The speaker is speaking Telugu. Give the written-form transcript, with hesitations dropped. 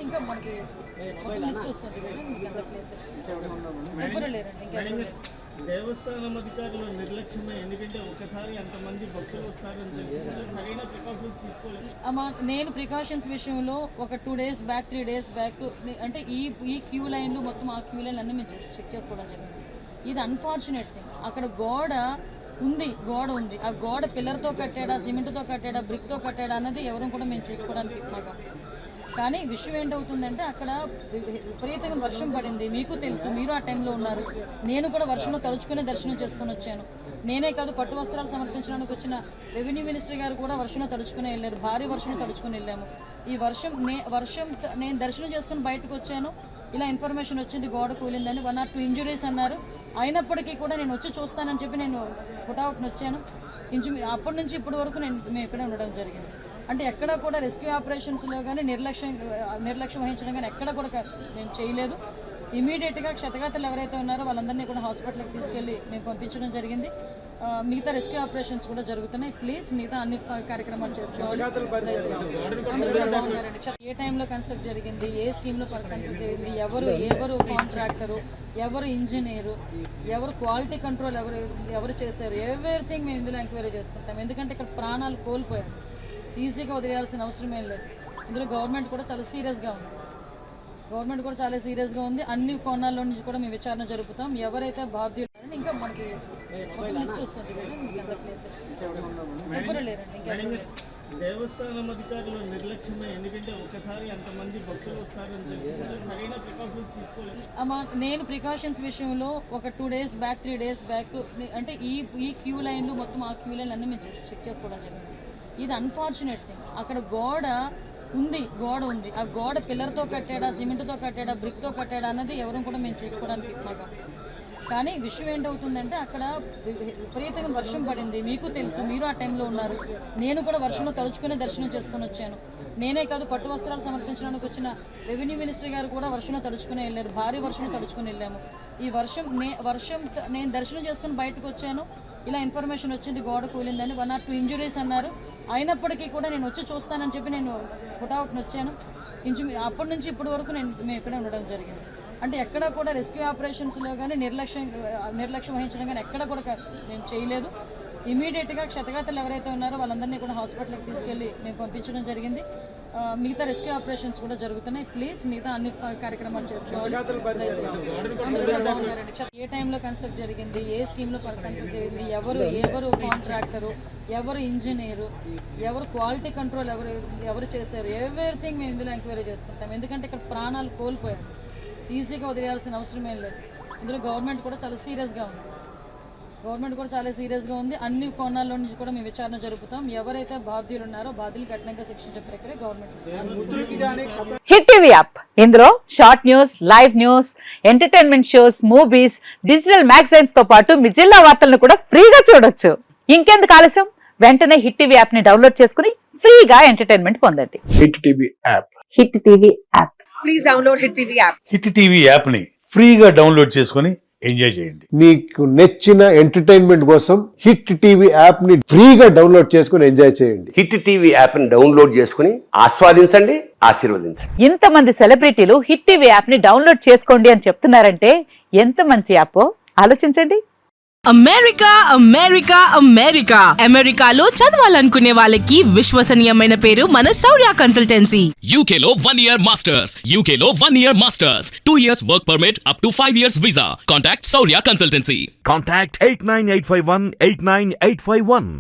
ఇంకా మనకి లిస్ట్ వస్తుంది కదా, మీకు అంతా క్లియర్ ఎవరు లేరండి. ఇంకెవరు లేరు. దేవస్థానం అధికారులు నిర్లక్ష్యమే, ఎందుకంటే ఒకసారి అంతమంది భక్తులు వస్తారని తెలిసి సరైన ప్రికాషన్స్ తీసుకోలేదు. నేను ప్రికాషన్స్ విషయంలో ఒక 2 days బ్యాక్ 3 days బ్యాక్ అంటే ఈ క్యూ లైన్లు మొత్తం ఆ క్యూ లైన్లు అన్నీ మేము చెక్ చేసుకోవడం జరిగింది. ఇది అన్ఫార్చునేట్ థింగ్. అక్కడ గోడ ఉంది. ఆ గోడ పిల్లర్తో కట్టాడా, సిమెంట్తో కట్టాడా, బ్రిక్తో కట్టాడా అన్నది ఎవరు కూడా మేము చూసుకోవడానికి మాకు. కానీ విషయం ఏంటవుతుందంటే అక్కడ విపరీతంగా వర్షం పడింది. మీకు తెలుసు, మీరు ఆ టైంలో ఉన్నారు. నేను కూడా వర్షంలో తడుచుకునే దర్శనం చేసుకొని వచ్చాను. నేనే కాదు, పట్టు వస్త్రాలు సమర్పించడానికి వచ్చిన రెవెన్యూ మినిస్టర్ గారు కూడా వర్షంలో తడుచుకుని వెళ్ళారు. భారీ వర్షంలో తడుచుకుని వెళ్ళాము. ఈ వర్షం నేను దర్శనం చేసుకుని బయటకు వచ్చాను. ఇలా ఇన్ఫర్మేషన్ వచ్చింది గోడ కూలిందని. 1 or 2 ఇంజురీస్ అన్నారు. అయినప్పటికీ కూడా నేను వచ్చి చూస్తానని చెప్పి నేను పుట్అవుట్ని వచ్చాను. అప్పటి నుంచి ఇప్పటి వరకు మేము ఇక్కడే ఉండడం జరిగింది. అంటే ఎక్కడ కూడా రెస్క్యూ ఆపరేషన్స్లో కానీ నిర్లక్ష్యం వహించడం కానీ ఎక్కడ కూడా మేము చేయలేదు. ఇమీడియట్గా క్షతగాతులు ఎవరైతే ఉన్నారో వాళ్ళందరినీ కూడా హాస్పిటల్కి తీసుకెళ్ళి మేము పంపించడం జరిగింది. మిగతా రెస్క్యూ ఆపరేషన్స్ కూడా జరుగుతున్నాయి. ప్లీజ్ మిగతా అన్ని కార్యక్రమాలు చేసుకోవాలి. అందరూ కూడా బాగున్నారండి. ఏ టైంలో కన్స్ట్రక్ట్ జరిగింది, ఏ స్కీమ్లో కన్స్ట్రక్ట్ జరిగింది, ఎవరు కాంట్రాక్టరు, ఎవరు ఇంజనీరు, ఎవరు క్వాలిటీ కంట్రోల్ ఎవరు చేశారు, ఎవ్రీథింగ్ మేము ఇందులో ఎంక్వైరీ చేసుకుంటాం. ఎందుకంటే ఇక్కడ ప్రాణాలు కోల్పోయారు. ఈజీగా వదిలేయాల్సిన అవసరం ఏం లేదు. ఇందులో గవర్నమెంట్ కూడా చాలా సీరియస్గా ఉంది. అన్ని కోణాల్లో నుంచి కూడా మేము విచారణ జరుపుతాం. ఎవరైతే బాధ్యులు ఇంకా మనకి లిస్ట్ వస్తుంది కదా, మీకు అంతా క్లియర్ ఎవరు లేరండి. ఇంకెవరు లేరు. దేవస్థానం అధికారులు నిర్లక్ష్యమే, ఎందుకంటే ఒకసారి అంతమంది భక్తులు వస్తారని తెలిసి సరైన ప్రికాషన్స్ తీసుకోలేదు. నేను ప్రికాషన్స్ విషయంలో ఒక 2 days బ్యాక్ 3 days బ్యాక్ అంటే ఈ క్యూ లైన్లు మొత్తం ఆ క్యూ లైన్లు అన్నీ మేము చెక్ చేసుకోవడం జరిగింది. ఇది అన్ఫార్చునేట్ థింగ్. అక్కడ గోడ ఉంది. ఆ గోడ పిల్లర్తో కట్టాడా, సిమెంట్తో కట్టాడా, బ్రిక్తో కట్టాడా అన్నది ఎవరు కూడా మేము చూసుకోవడానికి మాకు. కానీ విషయం ఏంటవుతుందంటే అక్కడ విపరీతంగా వర్షం పడింది. మీకు తెలుసు, మీరు ఆ టైంలో ఉన్నారు. నేను కూడా వర్షంలో తడుచుకునే దర్శనం చేసుకొని వచ్చాను. నేనే కాదు, పట్టు వస్త్రాలు సమర్పించడానికి వచ్చిన రెవెన్యూ మినిస్టర్ గారు కూడా వర్షంలో తడుచుకుని వెళ్ళారు. భారీ వర్షంలో తడుచుకుని వెళ్ళాము. ఈ వర్షం నేను దర్శనం చేసుకుని బయటకు వచ్చాను. ఇలా ఇన్ఫర్మేషన్ వచ్చింది గోడ కూలిందని. 1 or 2 ఇంజురీస్ అన్నారు. అయినప్పటికీ కూడా నేను వచ్చి చూస్తానని చెప్పి నేను పుట్అవుట్ని వచ్చాను. అప్పటి నుంచి ఇప్పటి వరకు మేము ఇక్కడే ఉండడం జరిగింది. అంటే ఎక్కడ కూడా రెస్క్యూ ఆపరేషన్స్లో కానీ నిర్లక్ష్యం వహించడం కానీ ఎక్కడ కూడా మేము చేయలేదు. ఇమీడియట్గా క్షతగాతులు ఎవరైతే ఉన్నారో వాళ్ళందరినీ కూడా హాస్పిటల్కి తీసుకెళ్ళి మేము పంపించడం జరిగింది. మిగతా రెస్క్యూ ఆపరేషన్స్ కూడా జరుగుతున్నాయి. ప్లీజ్ మిగతా అన్ని కార్యక్రమాలు చేసుకోవాలి. అందరూ కూడా బాగున్నారండి. ఏ టైంలో కన్స్ట్రక్ట్ జరిగింది, ఏ స్కీమ్లో కన్స్ట్రక్ట్ జరిగింది, ఎవరు కాంట్రాక్టరు, ఎవరు ఇంజనీరు, ఎవరు క్వాలిటీ కంట్రోల్ ఎవరు చేశారు, ఎవ్రీథింగ్ మేము ఇందులో ఎంక్వైరీ చేసుకుంటాం. ఎందుకంటే ఇక్కడ ప్రాణాలు కోల్పోయారు. ఈజీగా వదిలేయాల్సిన అవసరం ఏం లేదు. ఇందులో గవర్నమెంట్ కూడా చాలా సీరియస్గా ఉంది. అన్ని కోణాల్లో నుంచి కూడా మేము విచారణ జరుపుతాం. ఎవరైతే బాధ్యులు ఉన్నారో బాధ్యులు కఠినంగా శిక్షించే ప్రక్రియ గవర్నమెంట్. హిట్ టీవీ యాప్, ఇందులో short news, live news, entertainment shows, movies, digital magazines తో పాటు మీ జిల్లా వార్తలను కూడా ఫ్రీగా చూడొచ్చు. ఇంకెందుకు ఆలస్యం, వెంటనే హిట్ టీవీ యాప్ ని డౌన్లోడ్ చేసుకుని ఫ్రీగా ఎంటర్టైన్మెంట్ పొందండి. Hit TV app. Hit TV app. Please download hit TV app. Hit TV app ని ఫ్రీగా డౌన్లోడ్ చేసుకుని ఎంజాయ్ చేయండి. మీకు నచ్చిన ఎంటర్టైన్మెంట్ కోసం హిట్ టీవీ యాప్ ని ఫ్రీగా డౌన్లోడ్ చేసుకుని ఎంజాయ్ చేయండి. హిట్ టీవీ యాప్ ని డౌన్లోడ్ చేసుకుని ఆస్వాదించండి, ఆశీర్వదించండి. ఇంతమంది సెలబ్రిటీలు హిట్ టీవీ యాప్ ని డౌన్లోడ్ చేసుకోండి అని చెప్తున్నారంటే ఎంత మంచి యాప్ ఆలోచించండి. అమెరికాలో చదవాలనుకునే వాళ్ళకి విశ్వసనీయమైన పేరు మన శౌర్య కన్సల్టెన్సీ. UK లో 1 year masters, 2 years work permit up to 5 years visa. Contact Saurya Consultancy. Contact 89851 89851.